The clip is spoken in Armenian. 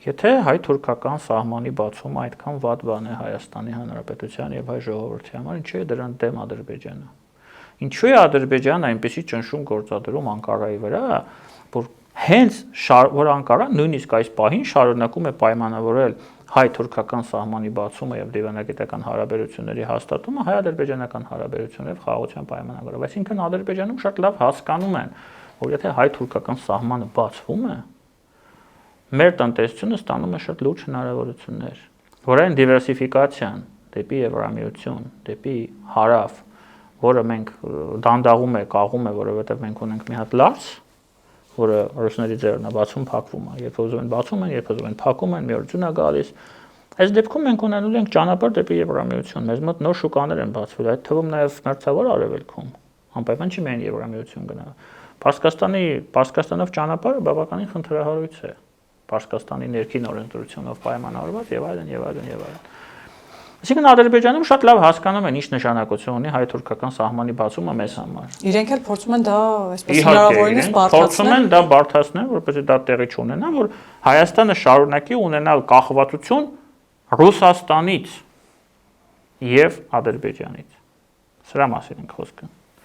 Եթե հայ-թուրքական սահմանի բացումը այդքան վատ բան է Հայաստանի Հանրապետության եւ հայ ժողովրդի համար, ինչու է դրան դեմ Ադրբեջանը։ Ինչու է Ադրբեջանը այնպեսի ճնշում գործադրում Անկարայի վրա, որ հենց որ Անկարան նույնիսկ այս պահին շարունակում է պայմանավորել հայ-թուրքական սահմանի բացումը եւ դիվանագիտական հարաբերությունների հաստատումը հայ-ադրբեջանական հարաբերություններով խաղաղության պայմանագրով։ Այսինքն Ադրբեջանում շատ լավ հասկանում են, որ եթե հայ-թուրքական սահմանը բացվում է, մեր տնտեսությունը ստանում է շատ լուրջ հնարավորություններ, որ այն դիվերսիֆիկացիան դեպի Եվրամիություն, դեպի հարավ, որը մենք դանդաղում է, կաղում է, որովհետև մենք ունենք մի հատ լարց, որը ռուսների ձեռն է բացում, փակվում է, երբ ուզում են բացում են, երբ ուզում են փակում են, մի օր ձյուն է գալիս։ Այս դեպքում մենք ունենալու ենք ճանապարհ դեպի Եվրամիություն, մեզ մոտ նոր շուկաներ են բացվել, այդ թվում նաև մերձավոր արևելքում, անպայման չի միայն Եվրամիություն գնա։ Պարսկաստանով ճանապարհը բավականին խնդրահարույց է, Պարսկաստանի ներքին օրենսդրությունով պայմանավորված եւ այլն եւ այլն եւ այլն։ Այսինքն Ադրբեջանում շատ լավ հասկանում են ինչ նշանակություն ունի հայ-թուրքական սահմանի բացումը մեզ համար։ Իրենք էլ փորձում են դա այսպես հնարավորինս բարդացնել։ Փորձում են դա բարդացնել, որպեսզի դա տեղի չունենա, որ Հայաստանը շարունակի ունենալ կախվածություն Ռուսաստանից եւ Ադրբեջանից։ Սրա մասին ենք խոսքը։